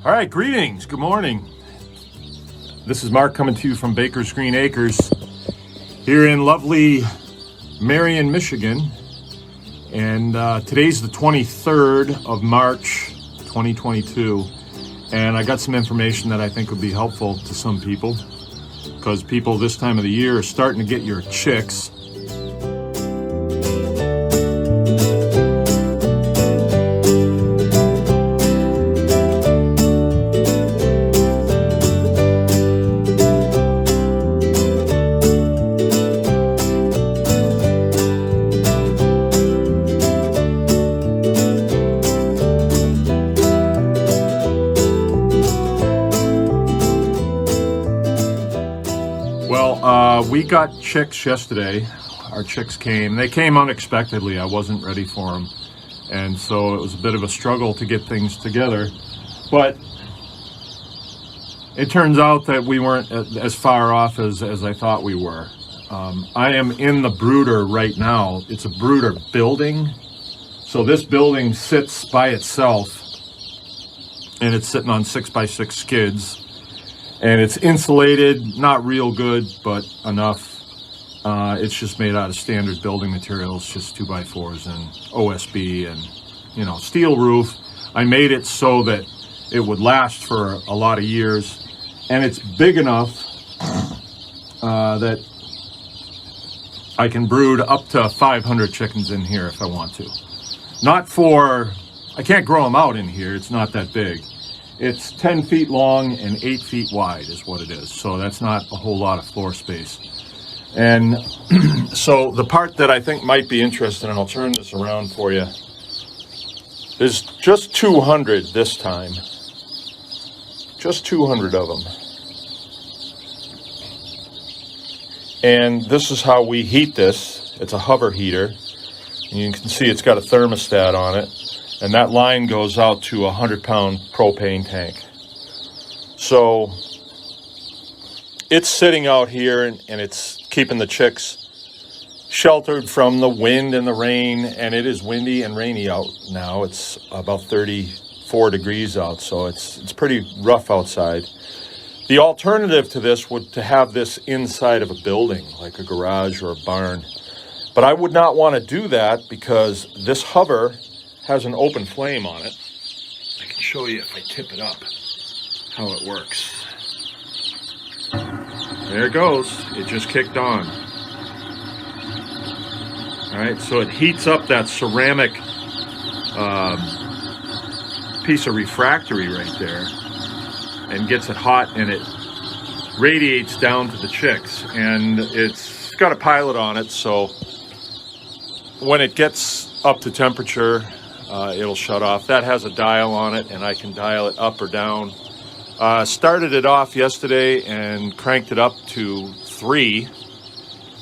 All right, greetings. Good morning. This is Mark coming to you from Baker's Green Acres here in lovely Marion, Michigan. And today's the 23rd of March, 2022. And I got some information that I think would be helpful to some people, because people this time of the year are starting to get your chicks. We got chicks yesterday. Our chicks came. They came unexpectedly. I wasn't ready for them. And so it was a bit of a struggle to get things together. But it turns out that we weren't as far off as I thought we were. I am in the brooder right now. It's a brooder building. So this building sits by itself. And it's sitting on 6x6 skids. And it's insulated, not real good, but enough. It's just made out of standard building materials, just 2x4s and OSB and, steel roof. I made it so that it would last for a lot of years. And it's big enough that I can brood up to 500 chickens in here if I want to. I can't grow them out in here, it's not that big. It's 10 feet long and 8 feet wide is what it is. So that's not a whole lot of floor space. And so the part that I think might be interesting, and I'll turn this around for you, there's just 200 this time. Just 200 of them. And this is how we heat this. It's a hover heater. And you can see it's got a thermostat on it. And that line goes out to a 100-pound propane tank. So it's sitting out here and it's keeping the chicks sheltered from the wind and the rain. And it is windy and rainy out now. It's about 34 degrees out, so it's pretty rough outside. The alternative to this would to have this inside of a building, like a garage or a barn. But I would not want to do that because this hover has an open flame on it. I can show you if I tip it up how it works. There it goes. It just kicked on. All right, so it heats up that ceramic piece of refractory right there and gets it hot, and it radiates down to the chicks. And it's got a pilot on it, so when it gets up to temperature, it'll shut off. That has a dial on it, and I can dial it up or down. Started it off yesterday and cranked it up to 3,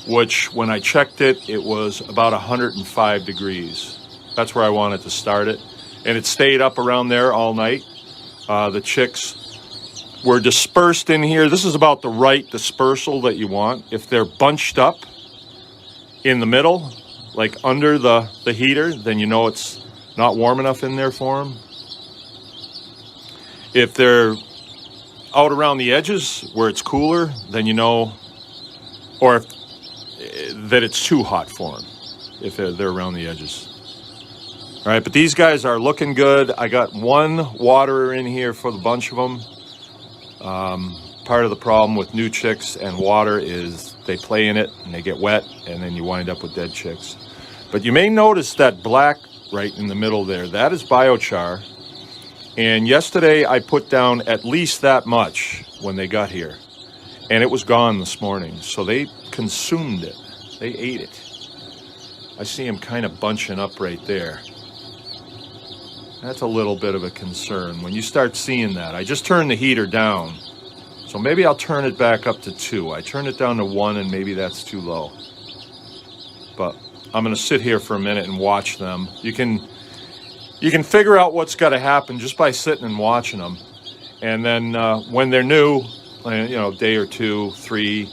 which when I checked it, it was about 105 degrees. That's where I wanted to start it. And it stayed up around there all night. The chicks were dispersed in here. This is about the right dispersal that you want. If they're bunched up in the middle, like under the heater, then you know it's not warm enough in there for them. If they're out around the edges where it's cooler, then you know, or that it's too hot for them if they're around the edges. All right, but these guys are looking good. I got one waterer in here for the bunch of them. Part of the problem with new chicks and water is they play in it and they get wet, and then you wind up with dead chicks. But you may notice that black right in the middle there, that is biochar. And yesterday I put down at least that much when they got here. And it was gone this morning. So they consumed it. They ate it. I see them kind of bunching up right there. That's a little bit of a concern. When you start seeing that, I just turned the heater down. So maybe I'll turn it back up to 2. I turned it down to 1, and maybe that's too low. But I'm going to sit here for a minute and watch them. You can figure out what's got to happen just by sitting and watching them. And then when they're new, a day or 2, 3,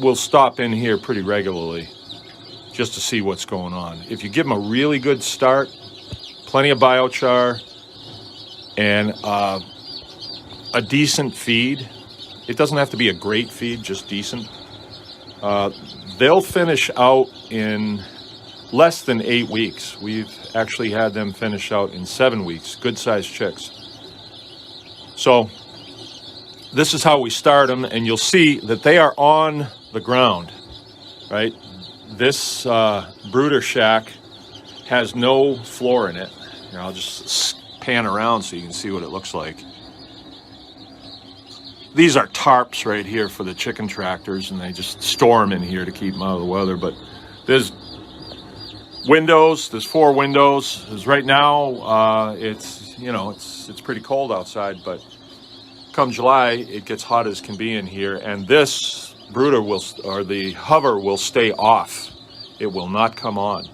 we'll stop in here pretty regularly just to see what's going on. If you give them a really good start, plenty of biochar, and a decent feed. It doesn't have to be a great feed, just decent. They'll finish out in less than 8 weeks. We've actually had them finish out in 7 weeks, good-sized chicks. So this is how we start them, and you'll see that they are on the ground, right? This brooder shack has no floor in it. Here, I'll just pan around so you can see what it looks like. These are tarps right here for the chicken tractors, and they just store them in here to keep them out of the weather. But there's windows, there's 4 windows. There's right now, it's, you know, it's pretty cold outside, but come July, it gets hot as can be in here, and this brooder or the hover will stay off. It will not come on.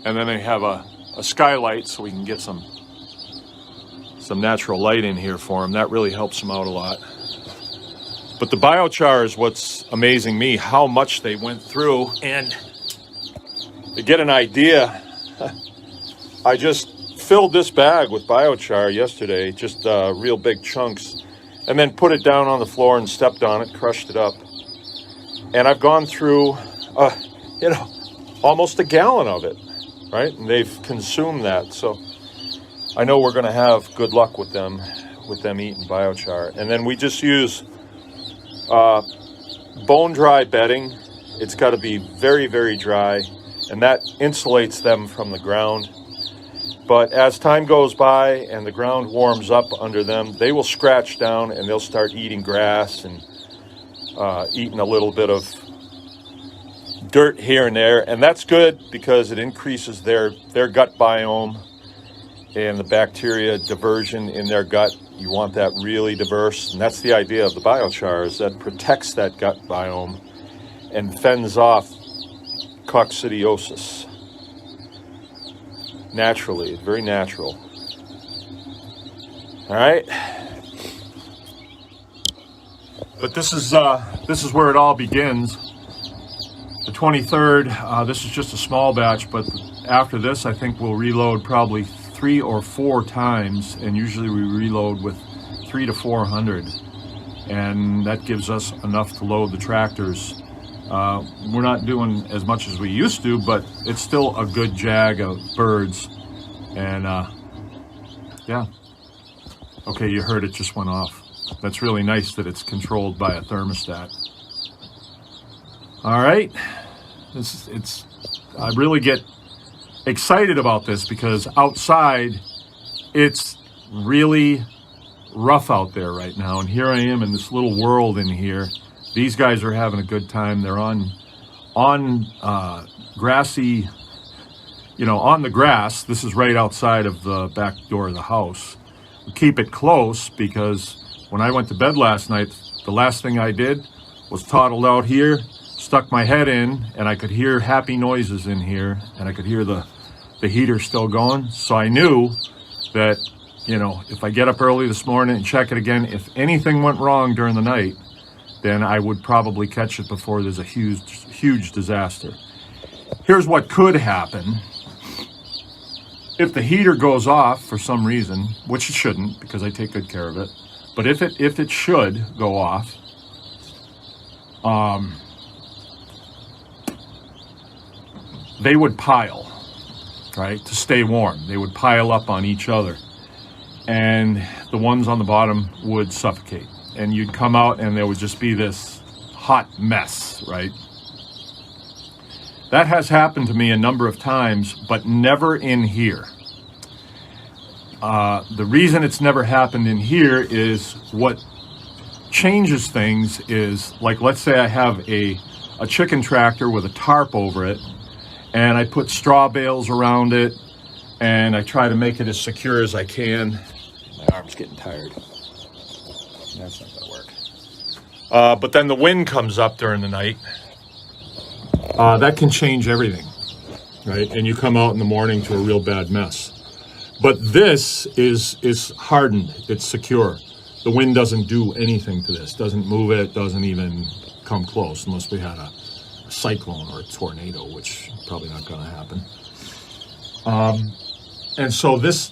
And then they have a skylight so we can get some natural light in here for them. That really helps them out a lot. But the biochar is what's amazing me, how much they went through. And to get an idea, I just filled this bag with biochar yesterday, just real big chunks, and then put it down on the floor and stepped on it, crushed it up. And I've gone through, you know, almost a gallon of it, right? And they've consumed that. So I know we're going to have good luck with them eating biochar. And then we just use bone dry bedding. It's got to be very, very dry, and that insulates them from the ground. But as time goes by and the ground warms up under them, they will scratch down and they'll start eating grass and eating a little bit of dirt here and there. And that's good because it increases their gut biome and the bacteria diversion in their gut. You want that really diverse, and that's the idea of the biochar, is that protects that gut biome and fends off coccidiosis naturally. It's very natural. All right, but this is where it all begins. The 23rd. This is just a small batch, but after this, I think we'll reload probably 3 or 4 times, and usually we reload with 300 to 400, and that gives us enough to load the tractors. We're not doing as much as we used to, but it's still a good jag of birds. And yeah, okay, you heard it just went off. That's really nice that it's controlled by a thermostat. All right, I really get excited about this because outside it's really rough out there right now, and here I am in this little world in here. These guys are having a good time. They're on grassy, you know, on the grass. This is right outside of the back door of the house. We keep it close because when I went to bed last night, the last thing I did was toddled out here, stuck my head in, and I could hear happy noises in here, and I could hear the heater still going. So I knew that, you know, if I get up early this morning and check it again, if anything went wrong during the night, then I would probably catch it before there's a huge disaster. Here's what could happen. If the heater goes off for some reason, which it shouldn't because I take good care of it, but if it should go off, they would pile, right, to stay warm. They would pile up on each other, and the ones on the bottom would suffocate. And you'd come out and there would just be this hot mess, right? That has happened to me a number of times, but never in here. The reason it's never happened in here is what changes things is, like, let's say I have a chicken tractor with a tarp over it, and I put straw bales around it, and I try to make it as secure as I can. My arm's getting tired. That's not gonna work. But then the wind comes up during the night. That can change everything, right? And you come out in the morning to a real bad mess. But this is hardened. It's secure. The wind doesn't do anything to this. Doesn't move it. Doesn't even come close unless we had a cyclone or a tornado, which is probably not going to happen. And so this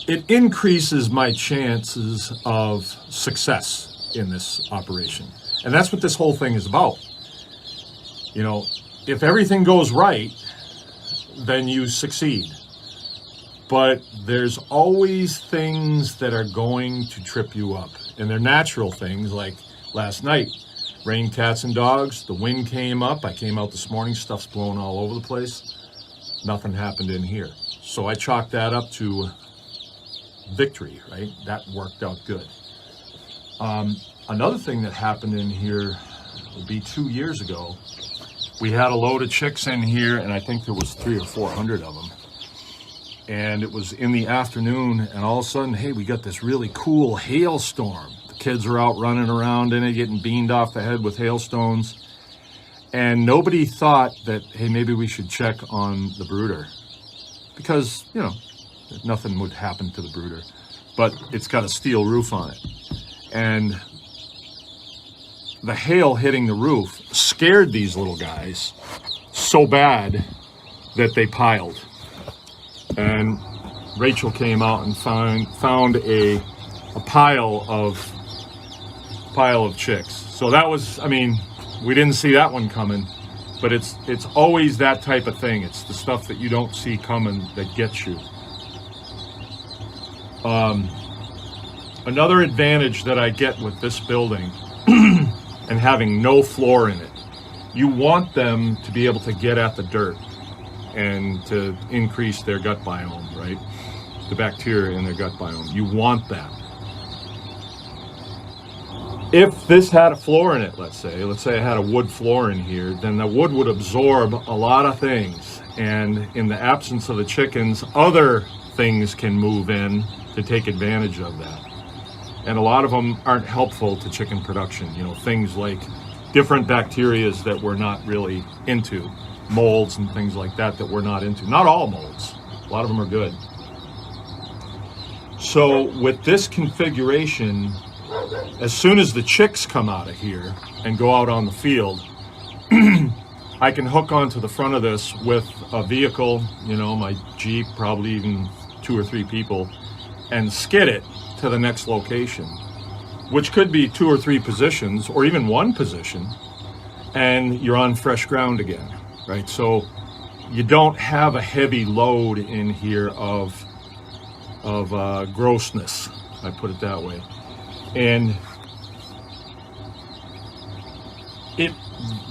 it increases my chances of success in this operation. And that's what this whole thing is about. You know, if everything goes right, then you succeed. But there's always things that are going to trip you up. And they're natural things, like last night. Rain, cats, and dogs. The wind came up. I came out this morning. Stuff's blowing all over the place. Nothing happened in here. So I chalked that up to victory, right? That worked out good. Another thing that happened in here will be 2 years ago. We had a load of chicks in here, and I think there was 300 or 400 of them. And it was in the afternoon, and all of a sudden, hey, we got this really cool hailstorm. The kids are out running around in it, getting beamed off the head with hailstones. And nobody thought that, hey, maybe we should check on the brooder. Because, you know, nothing would happen to the brooder. But it's got a steel roof on it. And the hail hitting the roof scared these little guys so bad that they piled. And Rachel came out and found a pile of chicks. So that was, I mean, we didn't see that one coming, but it's always that type of thing. It's the stuff that you don't see coming that gets you. Another advantage that I get with this building and having no floor in it, you want them to be able to get at the dirt and to increase their gut biome, right? The bacteria in their gut biome. You want that. If this had a floor in it, let's say I had a wood floor in here, then the wood would absorb a lot of things. And in the absence of the chickens, other things can move in to take advantage of that. And a lot of them aren't helpful to chicken production. You know, things like different bacterias that we're not really into. Molds and things like that we're not into. Not all molds. A lot of them are good. So with this configuration, as soon as the chicks come out of here and go out on the field, I can hook onto the front of this with a vehicle, you know, my Jeep, probably even 2 or 3 people, and skid it to the next location, which could be 2 or 3 positions or even 1 position, and you're on fresh ground again, right? So you don't have a heavy load in here of grossness, I put it that way. And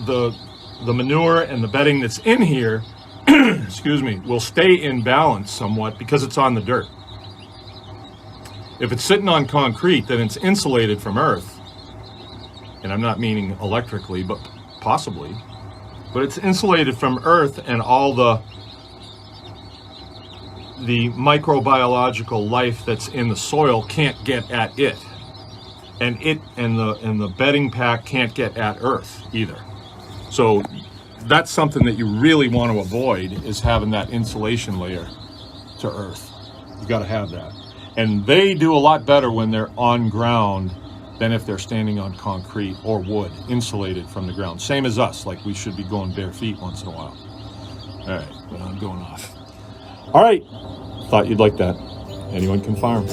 the manure and the bedding that's in here, excuse me, will stay in balance somewhat because it's on the dirt. If it's sitting on concrete, then it's insulated from earth. And I'm not meaning electrically, but possibly. But it's insulated from earth, and all the microbiological life that's in the soil can't get at it. And the bedding pack can't get at earth either. So that's something that you really want to avoid, is having that insulation layer to earth. You got to have that. And they do a lot better when they're on ground than if they're standing on concrete or wood, insulated from the ground. Same as us, like we should be going bare feet once in a while. All right, well, I'm going off. All right, thought you'd like that. Anyone can farm.